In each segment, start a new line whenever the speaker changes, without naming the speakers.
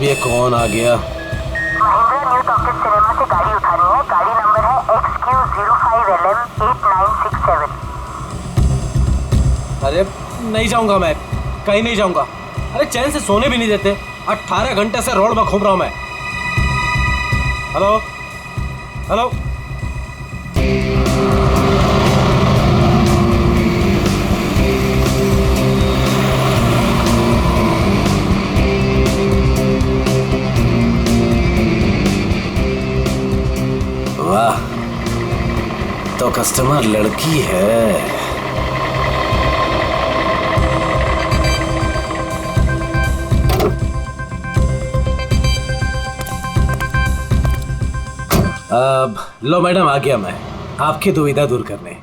अब ये कौन आ गया?
महिंद्रा न्यू टॉकीज सिनेमा से गाड़ी उठानी है। गाड़ी नंबर है XQ05LM8967।
अरे नहीं जाऊंगा, मैं कहीं नहीं जाऊंगा। अरे चैन से सोने भी नहीं देते। 18 घंटे से रोड में घूम रहा हूं मैं। Hello hello. वाह, तो कस्टमर लड़की है। अब लो मैडम, आ गया मैं आपकी दुविधा दूर करने।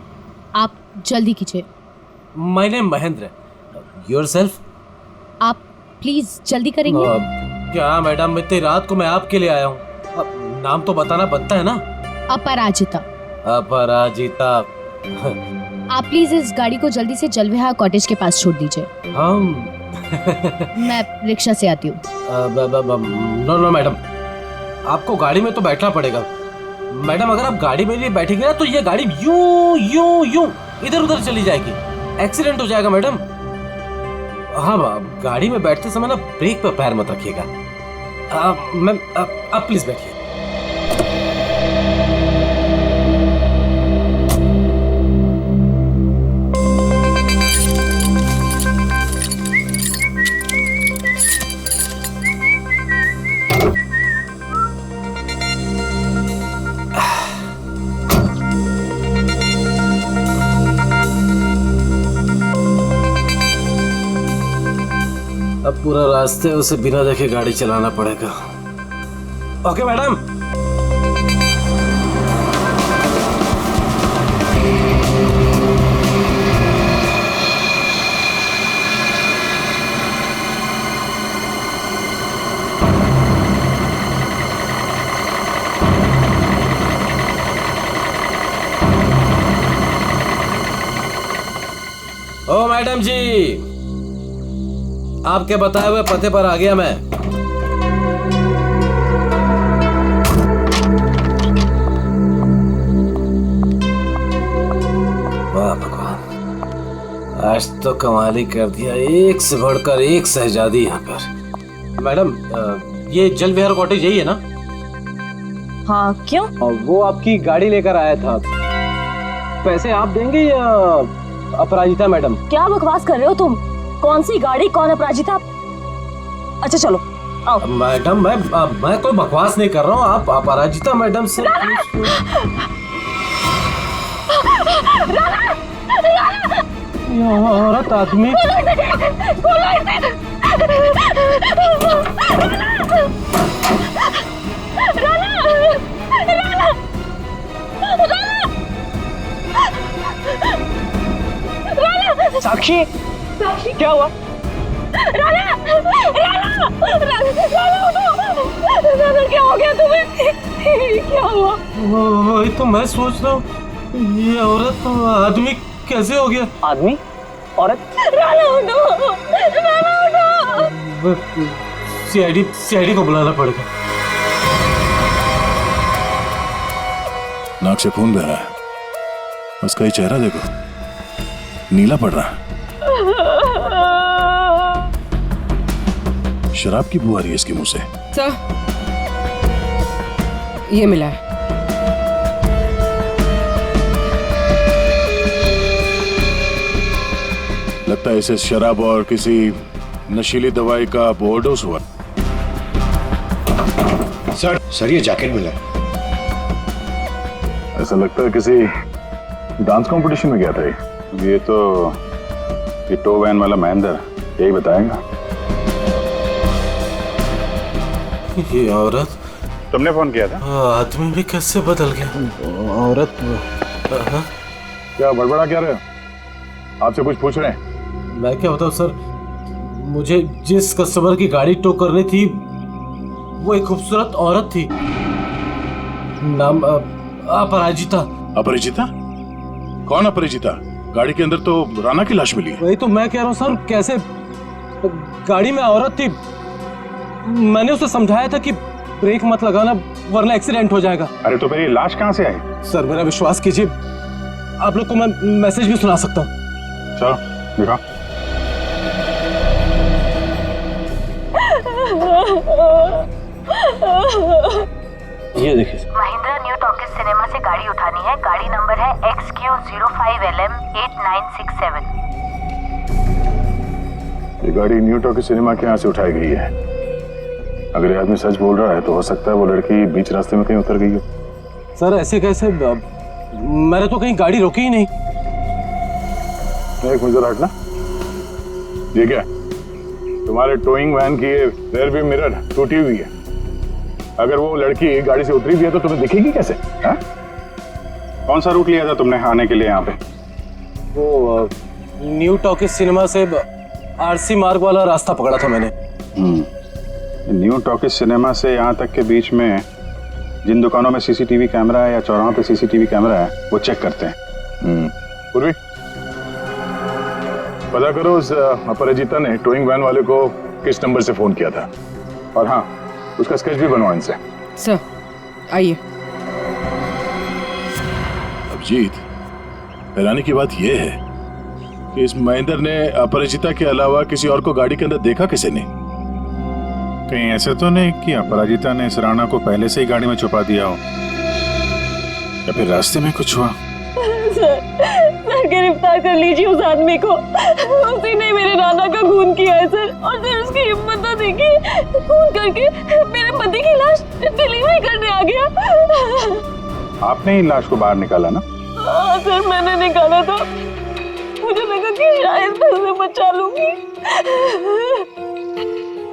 आप जल्दी कीजिए।
My name Mahendra. योरसेल्फ?
आप प्लीज जल्दी करेंगे।
क्या मैडम, इतनी रात को मैं आपके लिए आया हूँ। नाम तो बताना बनता है ना।
अपराजिता।
अपराजिता।
आप प्लीज इस गाड़ी को जल्दी से जलविहार कॉटेज के पास छोड़ दीजिए।
हम
मैं रिक्शा से आती हूँ।
नो नो मैडम, आपको गाड़ी में तो बैठना पड़ेगा। मैडम अगर आप गाड़ी में नहीं बैठेंगे ना तो ये गाड़ी यूं यूं यूं इधर उधर चली जाएगी। एक्सीडेंट हो जाएगा मैडम। हाँ, गाड़ी में बैठते समय ना ब्रेक पर पैर मत रखिएगा। मैम आप प्लीज बैठिए। अब पूरा रास्ते उसे बिना देखे गाड़ी चलाना पड़ेगा। Okay madam. ओ मैडम जी, आपके बताए हुए पते पर आ गया मैं। वाह भगवान, आज तो कमाल ही कर दिया। एक से बढ़कर एक शहजादी यहाँ पर। मैडम ये जलविहार कॉटेज यही है ना?
हाँ, क्यों?
वो आपकी गाड़ी लेकर आया था। पैसे आप देंगे या अपराजिता मैडम?
क्या बकवास कर रहे हो तुम? कौन सी गाड़ी, कौन अपराजिता? अच्छा चलो आओ।
मैडम मैं कोई बकवास नहीं कर रहा हूँ। आप अपराजिता मैडम से औरत आदमी।
साक्षी, क्या हुआ? राना, राना, राना उठो। राना क्या हो गया तुम्हें? क्या हुआ?
वही तो मैं सोच रहा हूँ, ये औरत तो आदमी कैसे हो गया?
आदमी? औरत? राना उठो, राना उठो।
सीआईडी को बुलाना पड़ेगा।
नाक से खून बह रहा है। उसका ये चेहरा देखो, नीला पड़ रहा है। शराब की बू आ रही है इसके मुंह से।
सर, ये मिला है।
लगता है इसे शराब और किसी नशीली दवाई का ओवरडोज हुआ।
सर ये जैकेट मिला है।
ऐसा लगता है किसी डांस कंपटीशन में गया था ये तो ये टो वैन वाला महेंद्र यही बताएगा।
ये औरत,
तुमने फोन किया था?
आदमी भी कैसे बदल गया? औरत
क्या बड़बड़ा क्या रहे हो? आपसे कुछ पूछ रहे हैं?
मैं क्या बताऊं सर, मुझे जिस कस्टमर की गाड़ी टो करनी थी वो एक खूबसूरत औरत थी। नाम अपराजिता।
अपरिचिता? कौन अपरिचिता? गाड़ी के अंदर तो राना की लाश मिली है।
वही तो मैं कह रहा हूँ सर, कैसे गाड़ी में औरत थी, मैंने उसे समझाया था कि ब्रेक मत लगाना वरना एक्सीडेंट हो जाएगा।
अरे तो फिर ये लाश कहाँ से आई?
सर मेरा विश्वास कीजिए, आप लोग को मैं मैसेज भी सुना सकता हूँ।
चलो दिखाओ।
ये देखिए
महिंद्रा न्यू टॉकीज सिनेमा से गाड़ी उठानी है। गाड़ी नंबर है XQ05LM8967।
ये गाड़ी न्यू टॉकीज सिनेमा के यहाँ से उठाई गई है। अगर ये आदमी सच बोल रहा है तो हो सकता है वो लड़की बीच रास्ते में कहीं उतर गई हो।
सर ऐसे कैसे, मैंने तो कहीं गाड़ी रोकी ही नहीं।
एक मिनट हटना। ये क्या, तुम्हारे टोइंग वैन की रेयर व्यू मिरर टूटी हुई है। अगर वो लड़की गाड़ी से उतरी भी है तो तुम्हें दिखेगी कैसे? हा? कौन सा रूट लिया था तुमने आने के लिए यहाँ पे?
वो न्यू टॉकीज सिनेमा से आरसी मार्ग वाला रास्ता पकड़ा था मैंने।
न्यू टॉकीज सिनेमा से यहाँ तक के बीच में जिन दुकानों में सीसीटीवी कैमरा है या चौराहों पे सीसीटीवी कैमरा है वो चेक करते हैं। पूर्वी पता करो उस अपराजिता ने टोइंग वैन वाले को किस नंबर से फोन किया था, और हाँ उसका स्केच भी बनवाओ इनसे।
सर आइए।
अभिजीत, हैरानी की बात यह है कि इस महेंद्र ने अपराजिता के अलावा किसी और को गाड़ी के अंदर देखा किसी ने?
कहीं ऐसे तो नहीं कि अपराजिता ने इस राणा को पहले से ही गाड़ी में छुपा दिया हो,
या फिर रास्ते में कुछ हुआ?
सर गिरफ्तार कर लीजिए उस आदमी को। उसी ने मेरे नाना का खून किया है सर, और फिर उसकी हिम्मत तो देखिए, खून करके मेरे पति की लाश डिलीवरी करने आ गया।
आपने ही लाश को बाहर निकाला ना?
हाँ सर मैंने निकाला था, मुझे लगा कि शायद मैं उसे बचा लूंगी।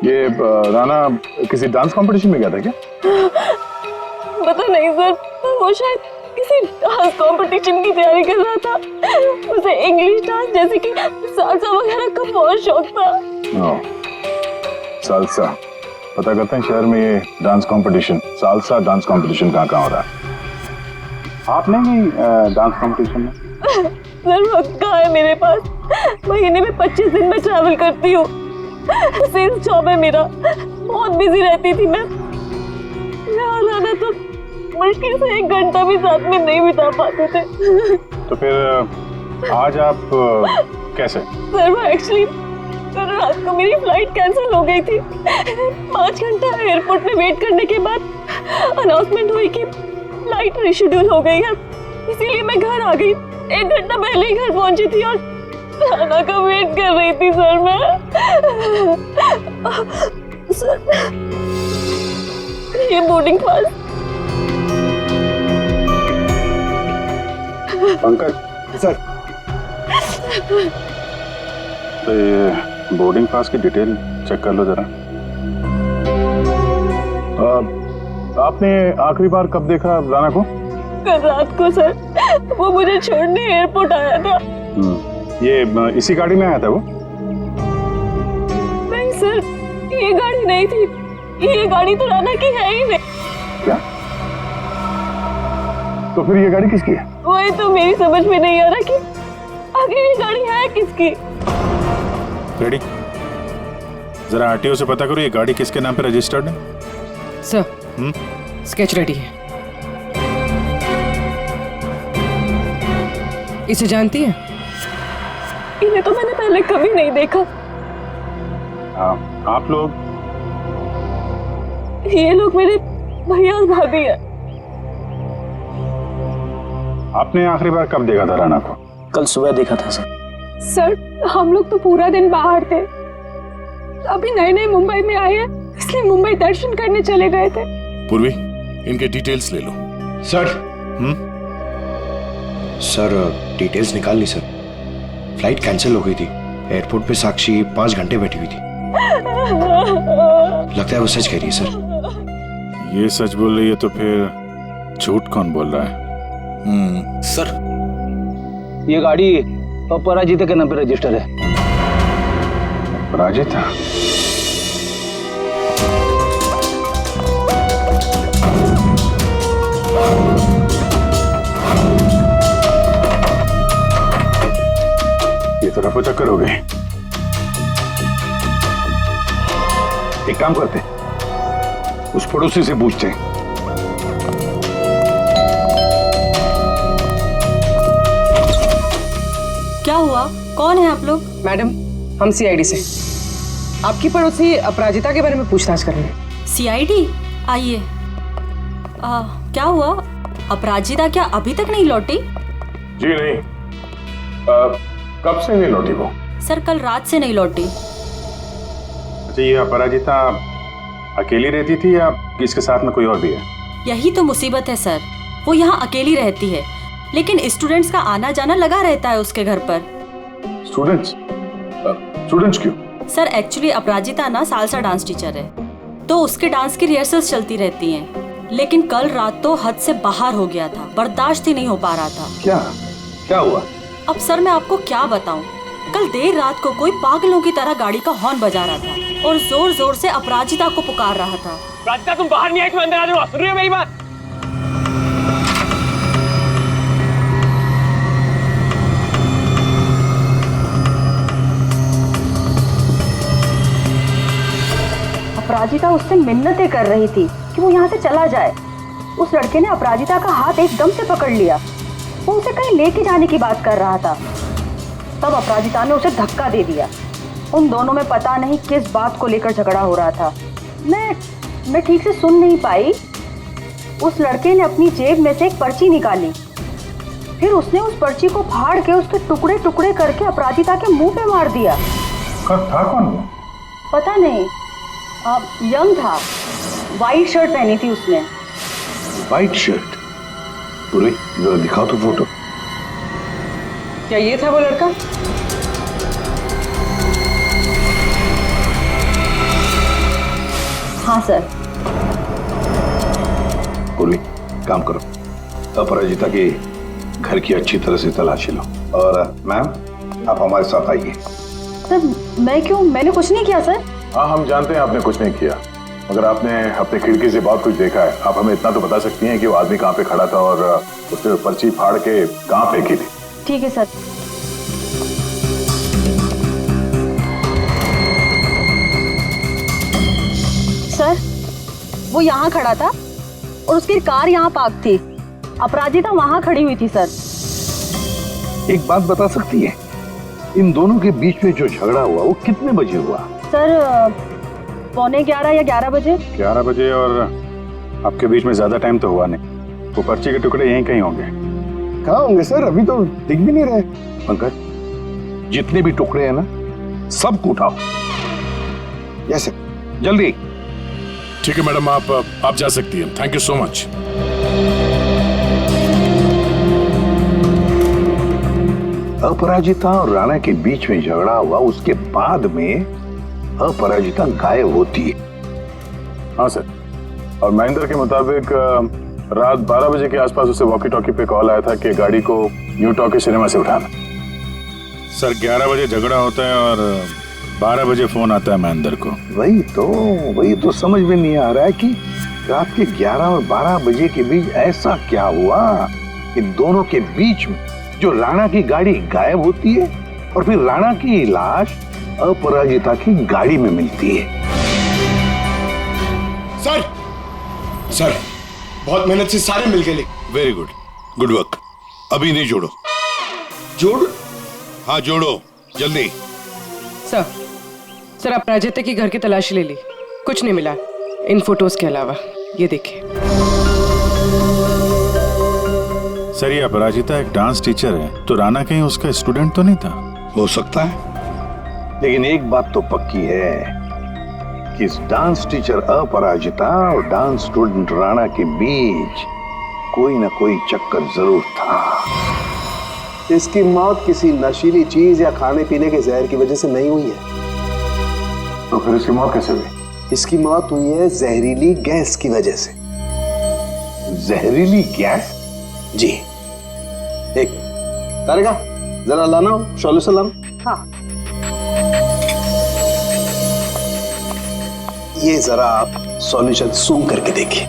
ये राणा किसी डांस कंपटीशन में गया था क्या?
पता नहीं सर, वो शायद किसी डांस कंपटीशन की तैयारी कर रहा था। उसे इंग्लिश डांस जैसे कि सालसा वगैरह का बहुत शौक था।
सालसा, पता करते हैं शहर में ये dance competition, salsa dance competition कहाँ हो रहा है। आपने भी डांस कंपटीशन में?
सर वक्त कहाँ है मेरे पास, महीने में 25 दिन में ट्रैवल करती हूँ। सेल्स जॉब है मेरा, बहुत बिजी रहती थी मैं। यहाँ लाना तो मुश्किल से 1 घंटा भी साथ में नहीं बिता पाते थे।
तो फिर आज आप कैसे?
सर वो एक्चुअली कल रात को मेरी फ्लाइट कैंसिल हो गई थी। 5 घंटा एयरपोर्ट में वेट करने के बाद अनाउंसमेंट हुई कि फ्लाइट रिशेड्यूल हो गई है, इसीलिए मैं घर आ गई। 1 घंटा पहले ही घर पहुंची थी और खाना का वेट कर रही थी सर मैं। सर ये बोर्डिंग पास।
पंकज सर, तो ये बोर्डिंग पास की डिटेल चेक कर लो जरा। आपने आखिरी बार कब देखा राणा को?
कल रात को सर, वो मुझे छोड़ने एयरपोर्ट आया था।
ये इसी गाड़ी में आया था वो?
नहीं सर, ये गाड़ी नहीं थी, ये गाड़ी तो राणा की है ही नहीं।
क्या? तो फिर ये गाड़ी किसकी है?
वही तो मेरी समझ में नहीं आ रहा कि आगे ये गाड़ी है किसकी।
रेडी, जरा आरटीओ से पता करो ये गाड़ी किसके नाम पे रजिस्टर्ड है।
सर स्केच रेडी है। इसे जानती है?
इन्हें तो मैंने पहले कभी नहीं देखा।
आप लोग?
ये लोग मेरे भैया और भाभी है।
आपने आखिरी बार कब देखा था राणा को?
कल सुबह देखा था सर।
सर हम लोग तो पूरा दिन बाहर थे, अभी नए नए मुंबई में आए हैं, इसलिए मुंबई दर्शन करने चले गए थे।
पूर्वी, इनके डिटेल्स ले लो।
सर सर डिटेल्स निकाल ली सर। फ्लाइट कैंसिल हो गई थी, एयरपोर्ट पे साक्षी 5 घंटे बैठी हुई थी। लगता है वो सच कह रही है सर।
ये सच बोल रही है तो फिर झूठ कौन बोल रहा है?
सर ये गाड़ी अपराजिता के नाम पे रजिस्टर है।
अपराजिता? ये तो रफो चक्कर हो गए। एक काम करते, उस पड़ोसी से पूछते हैं।
क्या हुआ? कौन है आप लोग?
मैडम, हम सीआईडी से आपकी पड़ोसी अपराजिता के बारे में पूछताछ कर रहे हैं।
सीआईडी? आइए। क्या हुआ? अपराजिता क्या अभी तक नहीं लौटी?
जी नहीं। कब से नहीं लौटी वो?
सर कल रात से नहीं लौटी।
अच्छा, ये अपराजिता अकेली रहती थी या इसके साथ में कोई और भी है?
यही तो मुसीबत है सर, वो यहाँ अकेली रहती है, लेकिन स्टूडेंट्स का आना जाना लगा रहता है उसके घर पर।
स्टूडेंट्स? स्टूडेंट्स क्यों?
सर एक्चुअली अपराजिता ना सालसा डांस टीचर है, तो उसके डांस की रिहर्सल्स चलती रहती हैं। लेकिन कल रात तो हद से बाहर हो गया था, बर्दाश्त ही नहीं हो पा रहा था।
क्या हुआ?
अब सर मैं आपको क्या बताऊं, कल देर रात को कोई पागलों की तरह गाड़ी का हॉर्न बजा रहा था और जोर जोर से अपराजिता को पुकार रहा था।
अपराजिता तुम बाहर नहीं आई, तुम अंदर आ जाओ, सुन रही हो मेरी बात?
अपराजिता उससे मिन्नतें कर रही थी कि वो यहाँ से चला जाए। उस लड़के ने अपराजिता का हाथ एकदम से पकड़ लिया, वो उसे कहीं लेके जाने की बात कर रहा था। तब अपराजिता ने उसे धक्का दे दिया। उन दोनों में पता नहीं किस बात को लेकर झगड़ा हो रहा था। मैं ठीक से सुन नहीं पाई। उस लड़के ने अपनी जेब में से एक पर्ची निकाली, फिर उसने उस पर्ची को फाड़ के उसके टुकड़े टुकड़े करके अपराजिता के मुंह पे मार दिया।
था कौन वो?
पता नहीं, यंग था, वाइट शर्ट पहनी थी उसने।
White shirt? पूरी जरा दिखाओ तो फोटो।
क्या ये था वो लड़का?
हाँ सर।
पूरी काम करो, अपराजिता के घर की अच्छी तरह से तलाशी लो। और मैम, आप हमारे साथ आइए।
सर मैं क्यों? मैंने कुछ नहीं किया सर।
हाँ, हम जानते हैं आपने कुछ नहीं किया, मगर आपने अपने खिड़की से बहुत कुछ देखा है। आप हमें इतना तो बता सकती हैं कि वो आदमी कहाँ पे खड़ा था और उसने पर्ची फाड़ के कहाँ फेंकी थी?
ठीक है सर। सर वो यहाँ खड़ा था और उसकी कार यहाँ पार्क थी। अपराजिता वहाँ खड़ी हुई थी सर।
एक बात बता सकती है, इन दोनों के बीच में जो झगड़ा हुआ वो कितने बजे हुआ?
सर 11:15 या 11 बजे।
11 बजे, और आपके बीच में ज्यादा टाइम तो हुआ नहीं। वो पर्ची के टुकड़े यहीं कहीं होंगे।
कहाँ होंगे सर? अभी तो दिख भी नहीं रहे। पंकज, जितने भी टुकड़े हैं ना, सबको उठाओ। यस सर, जल्दी।
ठीक है मैडम, आप जा सकती हैं। Thank you so much.
Aparajita और राणा के बीच में झगड़ा हुआ, उसके बाद में अपराजिता गायब होती है।
हाँ सर, और महेंद्र के मुताबिक रात 12 बजे के आसपास उसे वॉकी टॉकी पे कॉल आया था कि गाड़ी को न्यू टॉकी सिनेमा से उठाना। सर 11 बजे झगड़ा होता है और 12 बजे फोन आता है महेंद्र को।
वही तो समझ में नहीं आ रहा है कि रात के 11 और 12 बजे के बीच ऐसा क्या हुआ कि दोनों के बीच में जो राणा की गाड़ी गायब होती है और फिर राणा की लाश अपराजिता की गाड़ी में मिलती है।
सर बहुत मेहनत से सारे मिल गए।
Very good, good work. अभी नहीं जोड़ो।
जोड़?
हाँ जोड़ो, जल्दी।
सर अपराजिता की घर की तलाशी ले ली, कुछ नहीं मिला इन फोटोज के अलावा। ये देखिए।
सर ये अपराजिता एक डांस टीचर है, तो राणा कहीं उसका स्टूडेंट तो नहीं था?
हो सकता है, लेकिन एक बात तो पक्की है कि इस डांस टीचर अपराजिता और डांस स्टूडेंट राणा के बीच कोई ना कोई चक्कर जरूर था।
इसकी मौत किसी नशीली चीज या खाने पीने के जहर की वजह से नहीं हुई है।
तो फिर इसकी मौत कैसे हुई?
इसकी मौत हुई है जहरीली गैस की वजह से।
जहरीली गैस?
जी। एक तारिका, जरा लाना सॉल्यूशन लाना।
हाँ।
ये जरा आप सॉल्यूशन सूंघ करके देखिए।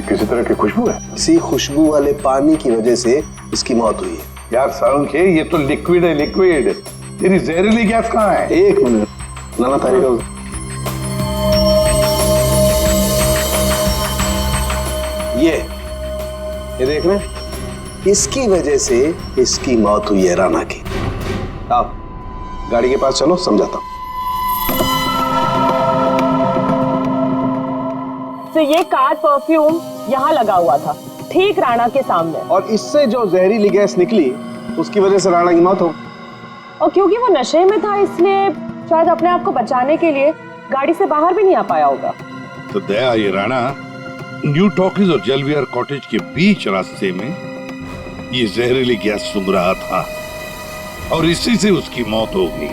किसी तरह की खुशबू है?
इसी खुशबू वाले पानी की वजह से इसकी मौत हुई है।
यार सारंग ये तो लिक्विड है, लिक्विड। तेरी जहरीली गैस कहाँ है?
एक मिनट नाना तारेगा। ये देख रहे हैं? इसकी वजह से इसकी मौत हुई है राणा की। आप गाड़ी के पास चलो, समझाता हूं।
तो ये कार परफ्यूम यहाँ लगा हुआ था, ठीक राणा के सामने,
और इससे जो जहरीली गैस निकली उसकी वजह से राणा की मौत हो।
और क्योंकि वो नशे में था इसलिए शायद अपने आप को बचाने के लिए गाड़ी से बाहर भी नहीं आ पाया होगा।
तो दया, ये राणा न्यू टॉकीज और जलविहार कॉटेज के बीच रास्ते में ये जहरीली गैस सूंघ रहा था और इसी से उसकी मौत हो गई।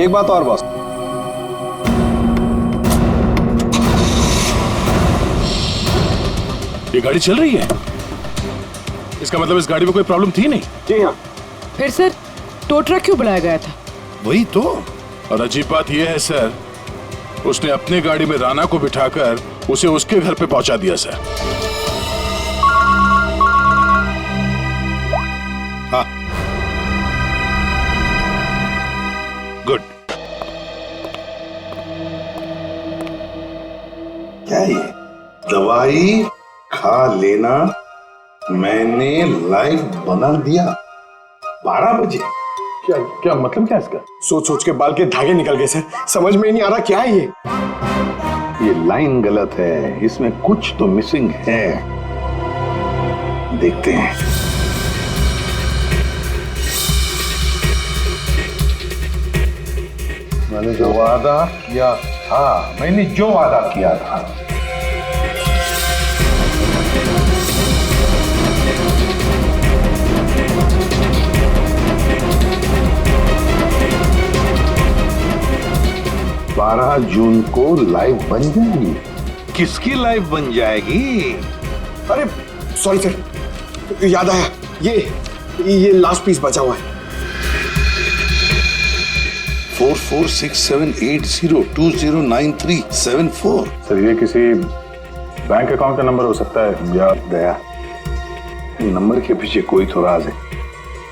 एक बात और बॉस,
ये गाड़ी चल रही है, इसका मतलब इस गाड़ी में कोई प्रॉब्लम थी नहीं।
जी हाँ।
फिर सर टो ट्रक क्यों बुलाया गया था?
वही तो। और अजीब बात यह है सर, उसने अपनी गाड़ी में राणा को बिठाकर उसे उसके घर पे पहुंचा दिया सर। हाँ, गुड।
क्या ये दवाई खा लेना मैंने लाइव बना दिया 12 बजे?
क्या क्या मतलब क्या इसका?
सोच सोच के बाल के धागे निकल गए सर, समझ में ही नहीं आ रहा क्या है ये।
ये लाइन गलत है, इसमें कुछ तो मिसिंग है। देखते हैं। मैंने जो वादा किया था, मैंने जो वादा किया था, बारह जून को लाइव बन जाएगी। किसकी लाइव बन जाएगी?
अरे सॉरी सर, याद आया, ये लास्ट पीस बचा हुआ है।
446780209374।
सर ये किसी बैंक अकाउंट का नंबर हो सकता है या?
दया, नंबर के पीछे कोई तो राज है,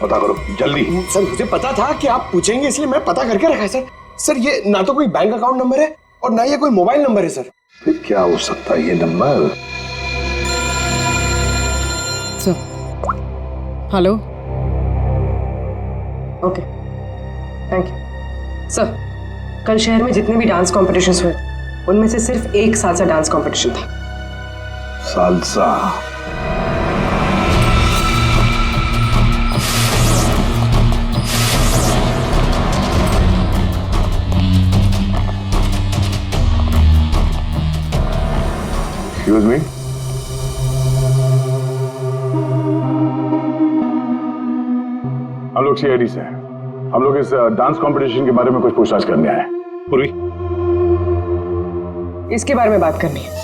पता करो जल्दी।
सर मुझे पता था कि आप पूछेंगे इसलिए मैं पता करके रखा है सर। सर ये ना तो कोई बैंक अकाउंट नंबर है और ना ये कोई मोबाइल नंबर है सर।
फिर क्या हो सकता है ये number?
Sir hello, okay thank you. Sir कल शहर में जितने भी डांस कॉम्पिटिशन्स हुए उनमें से सिर्फ एक सालसा डांस कॉम्पिटिशन था।
सालसा?
एक्सक्यूज मी, हम लोग सीआईडी से हैं। हम लोग इस डांस कंपटीशन के बारे में कुछ पूछताछ करने आए हैं।
पूरी
इसके बारे में बात करनी है।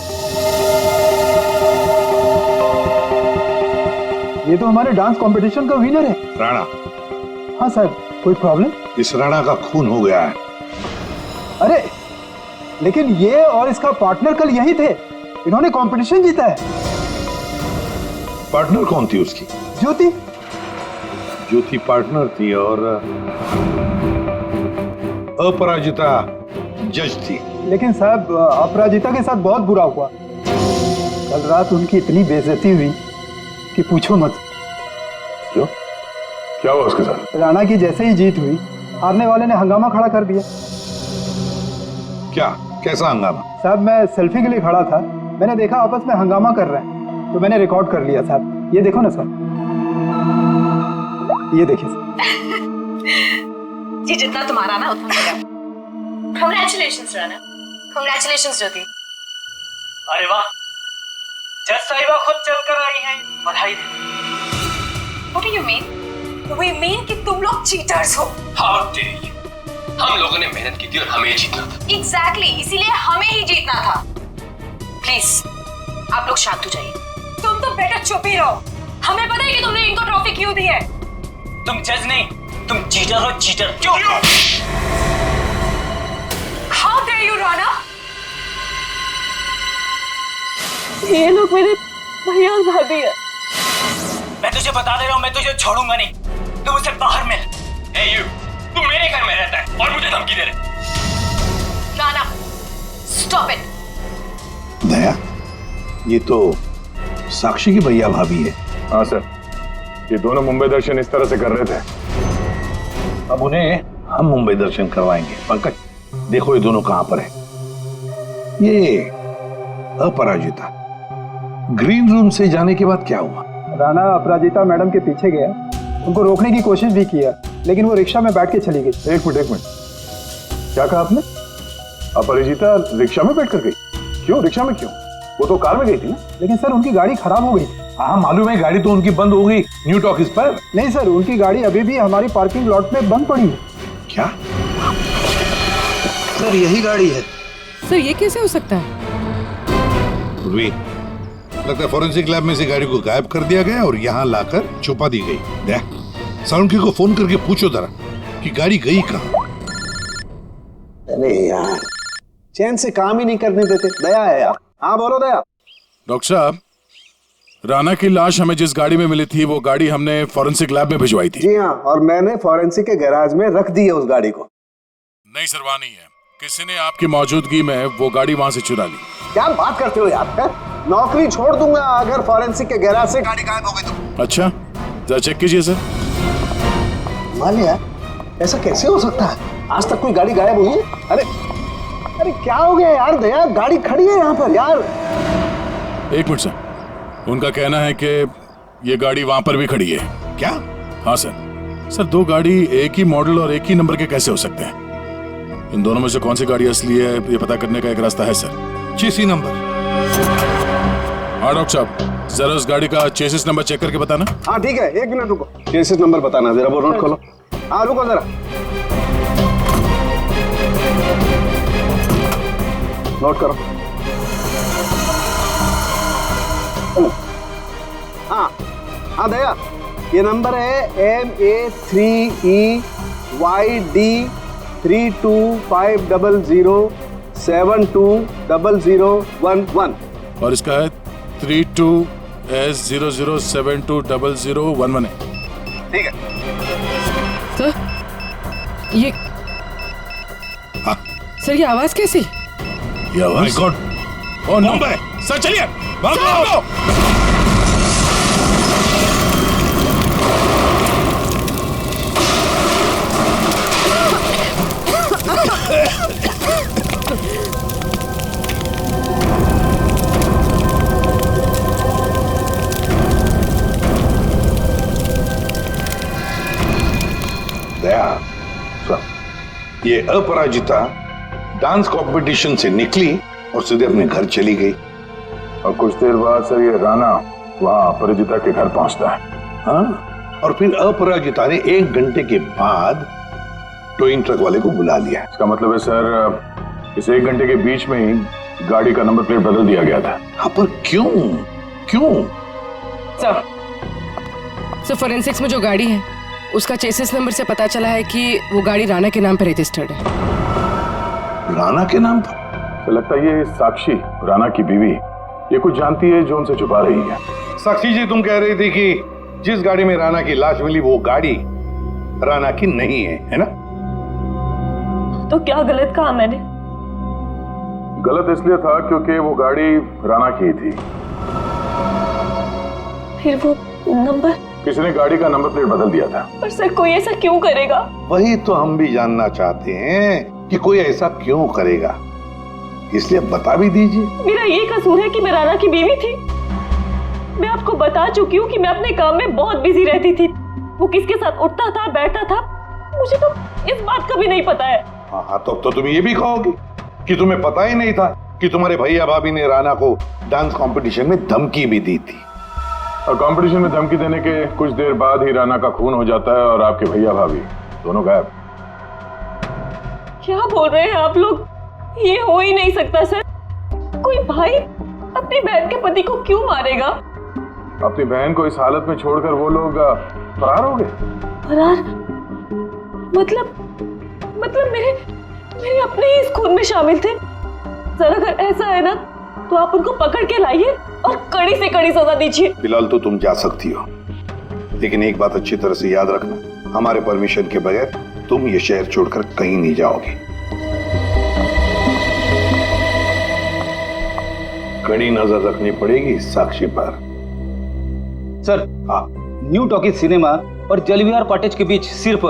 ये तो हमारे डांस कंपटीशन का विनर है।
राणा?
हाँ सर, कोई प्रॉब्लम?
इस राणा का खून हो गया है।
अरे लेकिन ये और इसका पार्टनर कल यही थे, इन्होंने कंपटीशन जीता है।
पार्टनर कौन थी उसकी?
ज्योति।
ज्योति पार्टनर थी और अपराजिता जज थी।
लेकिन साहब अपराजिता के साथ बहुत बुरा हुआ। कल रात उनकी इतनी बेइज्जती हुई कि पूछो मत।
क्यों? क्या हुआ उसके साथ?
राणा की जैसे ही जीत हुई, हारने वाले ने हंगामा खड़ा कर दिया।
क्या? कैसा हंगामा?
साहब मैं सेल्फी के लिए खड़ा था, मैंने देखा आपस में हंगामा कर रहे हैं तो मैंने रिकॉर्ड कर लिया साहब। ये देखो ना सर, ये देखिए
जी, जितना तुम्हारा ना उतना मेरा। कांग्रेचुलेशंस राणा। कांग्रेचुलेशंस ज्योति।
अरे वाह, जज साहिबा खुद चलकर आई हैं, बधाई दे।
What do you mean? We mean कि तुम लोग चीटर्स हो।
How dare you? हम लोगों ने मेहनत की थी और हमें जीतना था।
Exactly, इसीलिए हमें ही जीतना था। प्लीज आप लोग शांत हो जाइए। तुम तो बेटा चुप ही रहो। हमें पता है कि तुमने इनको ट्रॉफी क्यों दी है।
तुम जज नहीं, तुम चीटर हो, चीटर। क्यों?
How dare you, Rana?
ये लोग मेरे भैया और भाभी है।
मैं तुझे बता दे रहा हूँ, मैं तुझे छोड़ूंगा नहीं। तुम उसे बाहर मिल। Hey you, तू मेरे घर में रहता है और मुझे धमकी दे रहे।
Rana, stop it.
दया, ये तो साक्षी की भैया भाभी है।
हाँ सर, ये दोनों मुंबई दर्शन इस तरह से कर रहे थे।
अब उन्हें हम मुंबई दर्शन करवाएंगे। पंकज, देखो ये दोनों कहां पर है। ये अपराजिता ग्रीन रूम से जाने के बाद क्या हुआ?
राणा अपराजिता मैडम के पीछे गया, उनको रोकने की कोशिश भी किया, लेकिन वो रिक्शा में बैठ के चली गई।
एक मिनट, क्या कहा आपने? अपराजिता रिक्शा में बैठ कर गई? क्यों रिक्शा में क्यों? वो तो कार में गई थी ना।
लेकिन सर उनकी गाड़ी खराब हो गई थी।
हाँ मालूम है, गाड़ी तो उनकी बंद हो गई न्यू टॉकीज पर।
नहीं सर, उनकी गाड़ी अभी भी हमारी पार्किंग लॉट में बंद पड़ी है।
क्या?
सर यही गाड़ी है।
सर ये कैसे हो सकता है?
लगता है फॉरेंसिक लैब में से गाड़ी को गायब कर दिया गया और यहाँ लाकर छुपा दी गई। दया, सालुंकी को फोन करके पूछो जरा कि गाड़ी गई कहाँ।
अरे यार, चैन से काम ही नहीं करने देते। दया है यार। हाँ बोलो दया।
डॉक्टर साहब, राणा की लाश हमें जिस गाड़ी में मिली थी वो गाड़ी हमने फॉरेंसिक लैब में भिजवाई थी।
जी हाँ, और मैंने फॉरेंसिक के गैराज में रख दी है उस गाड़ी को।
नहीं सर, वहाँ नहीं है। किसी ने आपकी मौजूदगी में वो गाड़ी वहाँ से चुरा ली।
क्या बात करते हो यार? है? नौकरी छोड़ दूंगा अगर फॉरेंसिक के गैराज से गाड़ी गायब हो गई तो।
अच्छा, जरा चेक कीजिए सर।
मालिया, ऐसा कैसे हो सकता है? आज तक कोई गाड़ी गायब हुई है? अरे क्या हो गया यार? दया, गाड़ी खड़ी है यहाँ पर यार।
एक मिनट सर, उनका कहना है कि ये गाड़ी वहां पर भी खड़ी है।
क्या?
हाँ सर, दो गाड़ी एक ही मॉडल और एक ही नंबर के कैसे हो सकते हैं? इन दोनों में से कौन सी गाड़ी असली है ये पता करने का एक रास्ता है सर।
चेसी नंबर।
हाँ डॉक्टर साहब, जरा उस गाड़ी का चेसिस नंबर चेक करके बताना।
हाँ ठीक है, एक मिनट रुको। चेसिस नंबर बताना जरा, वो नोट खोलो। हाँ रुको जरा, नोट करो। हाँ दया, ये नंबर है MA3EYD325007200011
और इसका है 32S00720011 है।
ठीक है
सर, ये
हाँ
सर, ये आवाज कैसी?
ये आवाज?
God, oh no. सर चलिए, भागो।
दया, ये अपराजिता डांस कंपटीशन से निकली और सीधे अपने घर चली गई।
और कुछ देर बाद सर ये राणा वहां अपराजिता के घर पहुंचता है।
हाँ, और फिर अपराजिता ने 1 घंटे के बाद टोइंग ट्रक वाले को बुला लिया।
इसका मतलब है सर, इस 1 घंटे के बीच में ही गाड़ी का नंबर प्लेट बदल दिया गया था।
हाँ, पर क्यों?
सर, फॉरेंसिक्स में जो गाड़ी है उसका चेसिस नंबर से पता चला है कि वो गाड़ी राणा के नाम पर रजिस्टर्ड है।
राणा के नाम पर?
तो लगता है ये साक्षी, राणा की बीवी, ये कुछ जानती है जो उनसे छुपा रही है।
साक्षी जी, तुम कह रही थी कि जिस गाड़ी में राणा की लाश मिली वो गाड़ी राणा की नहीं है ना?
तो क्या गलत कहा मैंने?
गलत इसलिए था क्योंकि वो गाड़ी राणा की थी।
फिर वो नंबर?
किसी ने गाड़ी का नंबर प्लेट बदल दिया था।
पर सर, कोई ऐसा क्यों करेगा?
वही तो हम भी जानना चाहते हैं कि कोई ऐसा क्यों करेगा, इसलिए बता भी दीजिए।
मेरा ये कसूर है कि मैं राणा की बीवी थी? मैं आपको बता चुकी हूँ कि मैं अपने काम में बहुत बिजी रहती थी। वो किसके साथ उठता था, बैठता था, मुझे तो इस बात का भी नहीं पता है।
हाँ, तो तुम ये भी कहोगे कि तुम्हें पता ही नहीं था कि तुम्हारे भैया भाभी ने राणा को डांस कंपटीशन में धमकी भी दी थी।
और कंपटीशन में धमकी देने के कुछ देर बाद ही राणा का खून हो जाता है और आपके भैया भाभी दोनों गायब।
क्या बोल रहे हैं आप लोग? ये हो ही नहीं सकता सर। कोई भाई अपनी बहन के पति को क्यों मारेगा?
अपनी बहन को इस हालत में छोड़कर वो लोग फरार हो गए।
फरार? मतलब मेरे अपने ही इस खून में शामिल थे। सर, अगर ऐसा है ना तो आप उनको पकड़ के लाइए और कड़ी से कड़ी सजा दीजिए।
फिलहाल तो तुम जा सकती हो, लेकिन एक बात अच्छी तरह से याद रखना, हमारे परमिशन के बगैर तुम ये शहर छोड़कर कहीं नहीं जाओगे। कड़ी नजर रखनी पड़ेगी साक्षी पर।
सर, न्यू टॉकीज सिनेमा और जलविहार कॉटेज के बीच सिर्फ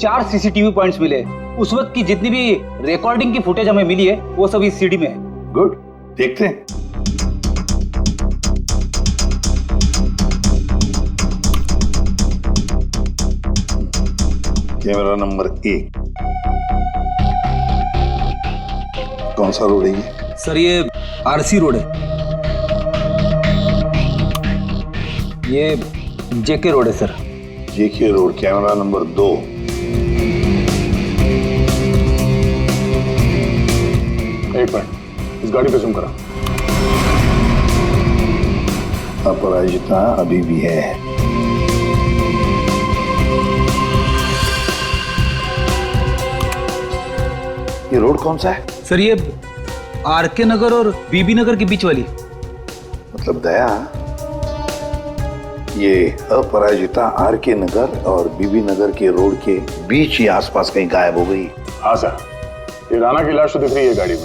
4 सीसीटीवी पॉइंट्स मिले। उस वक्त की जितनी भी रिकॉर्डिंग की फुटेज हमें मिली है वो सभी सीडी में है।
गुड, देखते हैं। Camera number 1। कौन सा रोड है ये?
सर ये आरसी रोड है। ये जेके रोड है सर।
जेके रोड, कैमरा नंबर 2।
एक मिनट, इस गाड़ी पे जूम करा।
अपराजिता अभी भी है। ये रोड कौन सा है?
सर ये आरके नगर और बीबी नगर के बीच वाली।
मतलब दया, ये अपराजिता आरके नगर और बीबी नगर के रोड के बीच ही आसपास कहीं गायब हो गई।
हाँ सर, ये राणा की लाश तो दिख रही है गाड़ी में।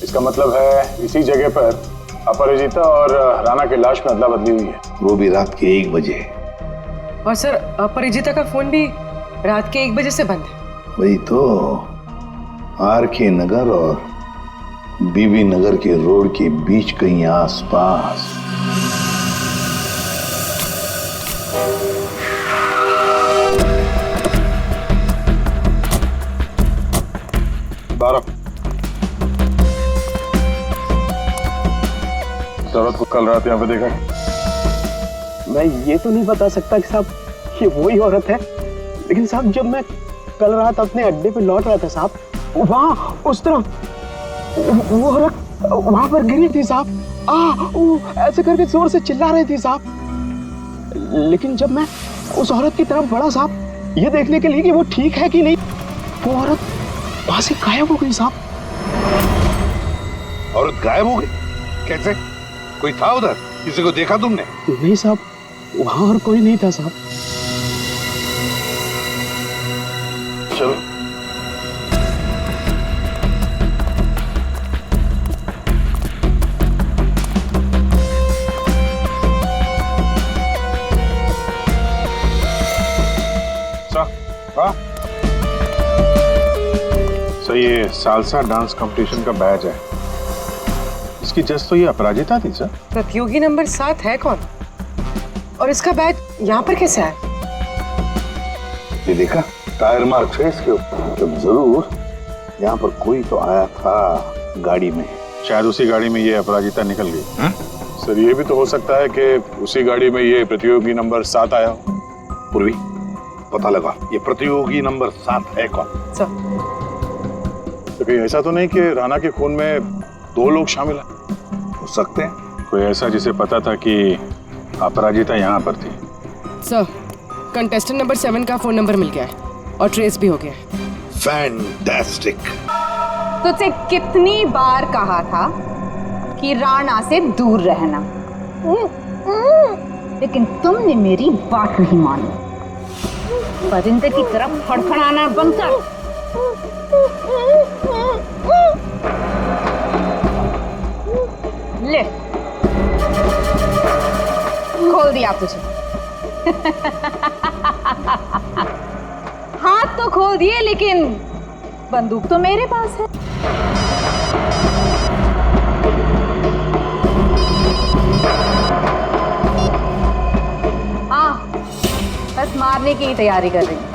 इसका मतलब है इसी जगह पर अपराजिता और राणा की लाश में अदला बदली हुई है।
वो भी रात के 1 बजे।
और सर अपरिजिता का फोन भी रात के 1 बजे से बंद है।
वही तो, आरके नगर और बीबी नगर के रोड के बीच कहीं आसपास।
औरत को कल रात यहाँ पे देखा?
मैं ये तो नहीं बता सकता कि साहब ये वही औरत है, लेकिन साहब जब मैं कल रात अपने अड्डे पे लौट रहा था साहब, वहाँ उस तरफ वो औरत वहां पर गिरी थी साहब। वो ऐसे करके जोर से चिल्ला रही थी साहब। लेकिन जब मैं उस औरत की तरफ बढ़ा साहब ये देखने के लिए कि वो ठीक है कि नहीं, वो औरत वहां से गायब हो गई साहब।
औरत गायब हो गई? कैसे? कोई था उधर? किसी को देखा तुमने?
नहीं साहब, वहां और कोई नहीं था साहब।
चलो सर, ये सालसा डांस कंपटीशन का बैच है। इसकी जज तो ये अपराजिता थी सर।
प्रतियोगी नंबर 7 है कौन? और इसका बैच यहाँ पर कैसे आया?
ये देखा, टायर मार्क है इसके ऊपर। तो जरूर यहाँ पर कोई तो आया था गाड़ी में।
शायद उसी गाड़ी में ये अपराजिता निकल गई। सर ये भी तो हो सकता है कि उसी गाड़ी में ये प्रतियोगी नंबर 7 आया हो।
पूर्वी, पता लगा ये प्रतियोगी नंबर 7 है कौन?
सर,
तो कहीं ऐसा तो नहीं कि राणा के खून में 2 लोग शामिल हैं?
हो सकते हैं।
कोई ऐसा जिसे पता था कि अपराजिता यहाँ पर थी।
सर, कंटेस्टेंट नंबर 7 का फोन नंबर मिल गया है और ट्रेस भी हो गया है।
फैंटास्टिक।
तुझसे कितनी बार कहा था कि राणा से दूर रहना, लेकिन तुमने मेरी बात नहीं मानी। परिंदे की तरफ फड़फड़ाना बंद कर। ले, खोल दिया तुझे। हाथ तो खोल दिए, लेकिन बंदूक तो मेरे पास है। हाँ, बस मारने की ही तैयारी कर रही हूँ।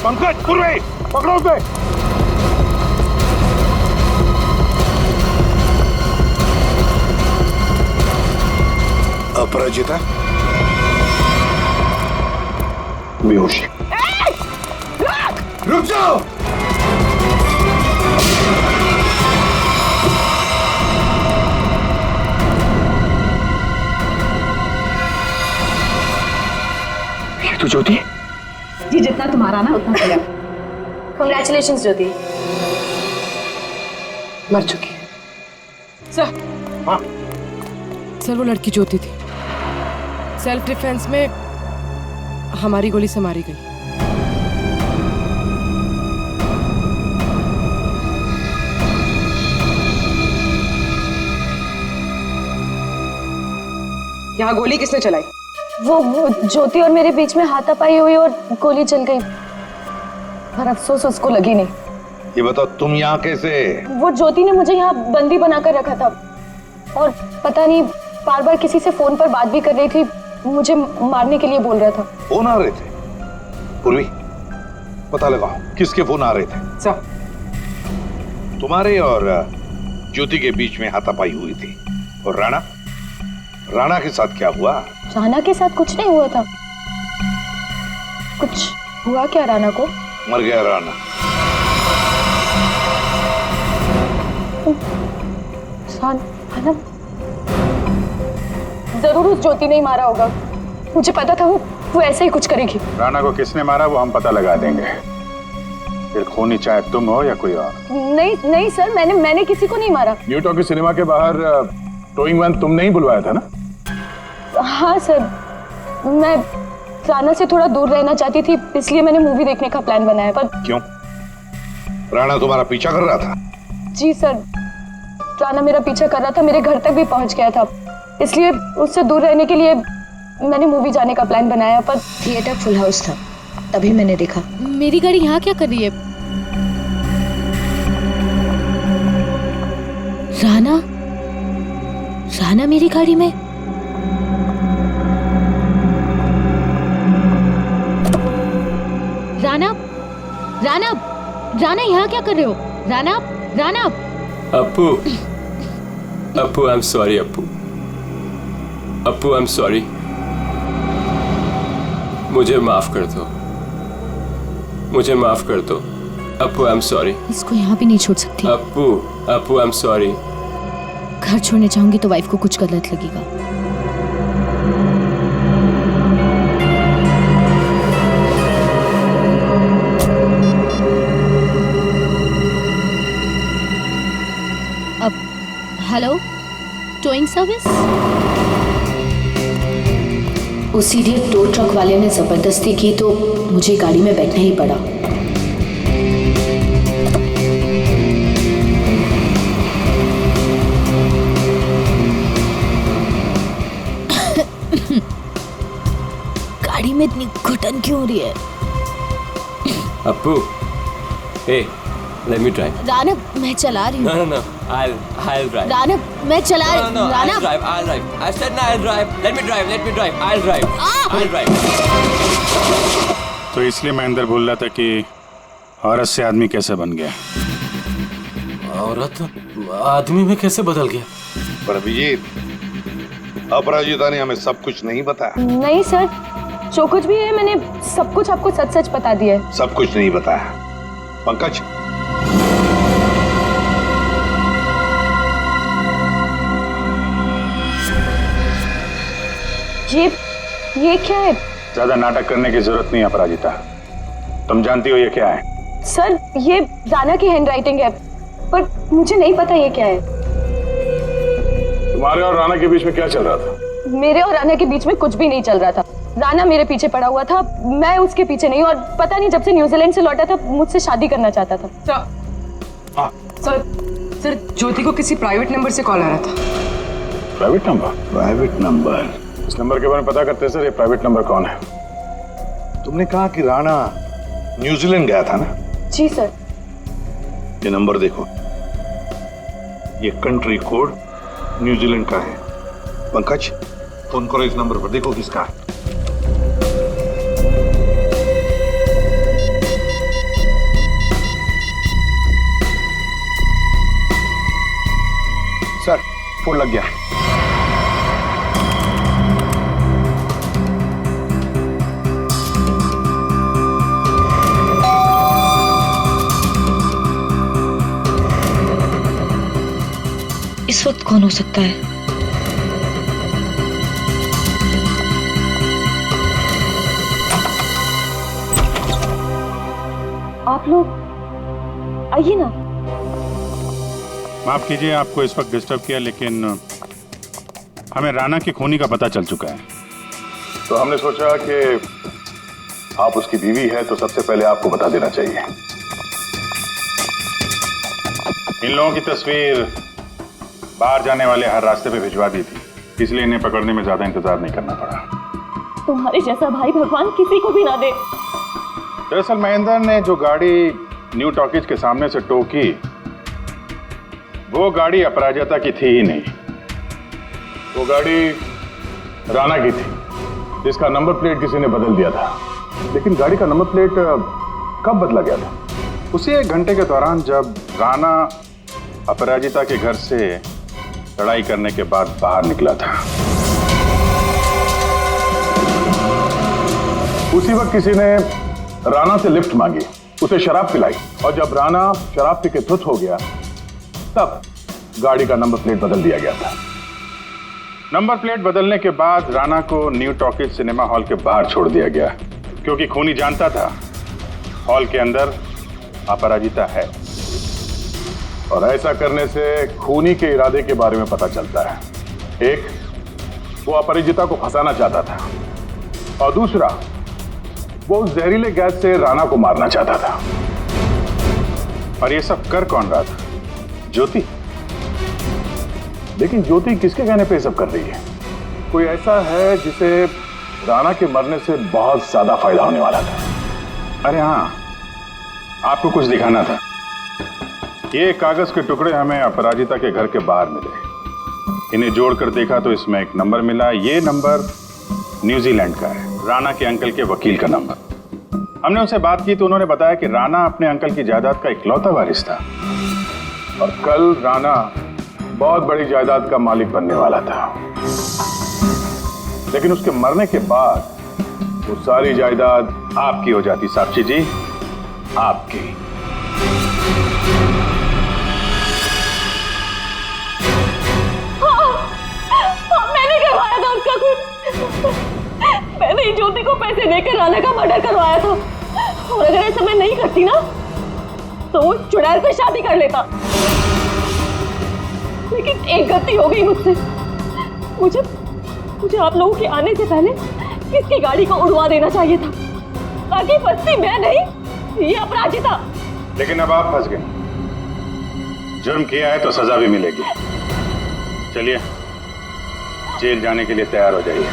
पंकज, पूर्वी, पकड़ो उसे।
अपराजिता बेहोश।
रुक जाओ।
ये तो
ज्योति?
जी जितना तुम्हारा ना उतना मेरा।
Congratulations, ज्योति।
मर चुकी है सर।
हाँ
सर वो लड़की ज्योति थी, सेल्फ डिफेंस में हमारी गोली से मारी गई। यहाँ गोली किसने चलाई?
वो ज्योति और मेरे बीच में हाथापाई हुई और गोली चल गई, पर अफसोस उसको लगी नहीं।
ये बताओ तुम यहाँ कैसे?
वो ज्योति ने मुझे यहाँ बंदी बनाकर रखा था और पता नहीं बार बार किसी से फोन पर बात भी कर रही थी, मुझे मारने के लिए बोल रहा था।
फोन आ रहे थे? पूर्वी पता लगाओ किसके फोन आ रहे थे।
सर
तुम्हारे और ज्योति के बीच में हाथापाई हुई थी। और राणा के साथ क्या हुआ?
राणा के साथ कुछ नहीं हुआ था। कुछ हुआ क्या राणा को?
मर गया राणा।
राणा जरूर उस ज्योति ने ही मारा होगा, मुझे पता था वो ऐसे ही कुछ करेगी।
राणा को किसने मारा वो हम पता लगा देंगे, फिर खूनी चाहे तुम हो या कोई और।
नहीं सर, मैंने किसी को नहीं मारा।
न्यू टॉकी सिनेमा के बाहर टोइंग वैन तुमने ही बुलवाया था ना?
हाँ सर, मैं राणा से थोड़ा दूर रहना चाहती थी, इसलिए मैंने मूवी देखने का प्लान बनाया। पर
क्यों? राणा तुम्हारा पीछा कर रहा था?
जी सर, राणा मेरा पीछा कर रहा था, मेरे घर तक भी पहुंच गया था, इसलिए उससे दूर रहने के लिए मैंने मूवी जाने का प्लान बनाया। पर
थिएटर फुल हाउस था, तभी मैंने देखा। मेरी गाड़ी यहाँ क्या कर रही है? राणा मेरी गाड़ी में? राणा यहाँ क्या कर रहे हो? Rana
Appu I am sorry. Appu I am sorry, मुझे माफ कर दो। Appu I am sorry.
इसको यहाँ भी नहीं छोड़ सकती।
Appu I am sorry.
घर छोड़ने चाहूंगी तो वाइफ को कुछ गलत लगेगा। अब हेलो, टोइंग सर्विस? उसी दिन टो ट्रक वाले ने जबरदस्ती की तो मुझे गाड़ी में बैठना ही पड़ा। गाड़ी में इतनी घुटन क्यों हो रही है?
Appu, hey, let me drive.
Rana, मैं चला रही हूँ।
No, I'll drive.
राणा, मैं चला रही हूँ। Rana,
I'll drive. I said no, I'll drive. Let me drive. I'll drive.
तो इसलिए महेंद्र बोल रहा था कि औरत से आदमी कैसे बन गया।
औरत आदमी में कैसे बदल गया?
पर अभिजीत, अपराजिता ने हमें सब कुछ नहीं बताया।
नहीं सर, जो कुछ भी है मैंने सब कुछ आपको सच सच बता दिया है।
सब कुछ नहीं बताया। पंकज,
ये क्या है?
ज्यादा नाटक करने की जरूरत नहीं अपराजिता, तुम जानती हो ये क्या है?
सर, ये राणा की हैंडराइटिंग है, पर मुझे नहीं पता ये क्या है।
तुम्हारे और राणा के बीच में क्या चल रहा था?
मेरे और राणा के बीच में कुछ भी नहीं चल रहा था। राणा मेरे पीछे पड़ा हुआ था, मैं उसके पीछे नहीं, और पता नहीं जब से न्यूजीलैंड से लौटा था मुझसे शादी करना चाहता था।
सर, ज्योति को किसी प्राइवेट नंबर से कॉल आ रहा था।
Private number?
Private number?
इस नंबर के बारे में पता करते हैं सर, ये प्राइवेट नंबर कौन है?
तुमने कहा कि राणा न्यूजीलैंड गया था ना?
जी सर।
ये नंबर देखो, ये कंट्री कोड न्यूजीलैंड का है। पंकज, फोन करो इस नंबर पर, देखो किसका है।
सर, फोन लग गया।
इस वक्त कौन हो सकता है?
आप लोग आइए ना।
माफ कीजिए आपको इस वक्त डिस्टर्ब किया, लेकिन हमें राणा की खूनी का पता चल चुका है।
तो हमने सोचा कि आप उसकी बीवी है तो सबसे पहले आपको बता देना चाहिए। इन लोगों की तस्वीर बाहर जाने वाले हर रास्ते पे भिजवा दी थी, इसलिए इन्हें पकड़ने में ज्यादा इंतजार नहीं करना पड़ा।
तुम्हारे जैसा भाई भगवान किसी को भी ना दे।
दरअसल महेंद्र ने जो गाड़ी न्यू टॉकीज के सामने से टोकी, वो गाड़ी अपराजिता की थी ही नहीं। वो गाड़ी राणा की थी, जिसका नंबर प्लेट किसी ने बदल दिया था। लेकिन गाड़ी का नंबर प्लेट कब बदला गया था? उसी 1 घंटे के दौरान जब राणा अपराजिता के घर से लड़ाई करने के बाद बाहर निकला था।
उसी वक्त किसी ने राणा से लिफ्ट मांगी, उसे शराब पिलाई, और जब राणा शराब पी के धुत हो गया तब गाड़ी का नंबर प्लेट बदल दिया गया था।
नंबर प्लेट बदलने के बाद राणा को न्यू टॉकीज सिनेमा हॉल के बाहर छोड़ दिया गया, क्योंकि खूनी जानता था हॉल के अंदर अपराजिता है।
और ऐसा करने से खूनी के इरादे के बारे में पता चलता है। एक, वो अपराजिता को फंसाना चाहता था, और दूसरा, वो जहरीले गैस से राणा को मारना चाहता था।
और ये सब कर कौन रहा था? ज्योति।
लेकिन ज्योति किसके कहने पे सब कर रही है? कोई ऐसा है जिसे राणा के मरने से बहुत ज्यादा फायदा होने वाला था।
अरे हाँ, आपको कुछ दिखाना था। ये कागज के टुकड़े हमें अपराजिता के घर के बाहर मिले। इन्हें जोड़कर देखा तो इसमें एक नंबर मिला। ये नंबर न्यूजीलैंड का है, राणा के अंकल के वकील का नंबर। हमने उनसे बात की तो उन्होंने बताया कि राणा अपने अंकल की जायदाद का इकलौता वारिस था,
और कल राणा बहुत बड़ी जायदाद का मालिक बनने वाला था। लेकिन उसके मरने के बाद वो सारी जायदाद
आपकी हो जाती। साक्षी जी, आपकी।
मैंने करवाया था उसका खून। मैंने ही ज्योति को पैसे देकर राणा का मर्डर करवाया था, और अगर ऐसा मैं नहीं करती ना तो वो चुड़ैल से शादी कर लेता। लेकिन एक गलती हो गई मुझसे। मुझे आप लोगों के आने से पहले इसकी गाड़ी को उड़वा देना चाहिए था, ताकि फंसती मैं नहीं, ये अपराजिता।
लेकिन अब आप फंस गए। जुर्म किया है तो सजा भी मिलेगी। चलिए जेल जाने के लिए तैयार हो जाइए।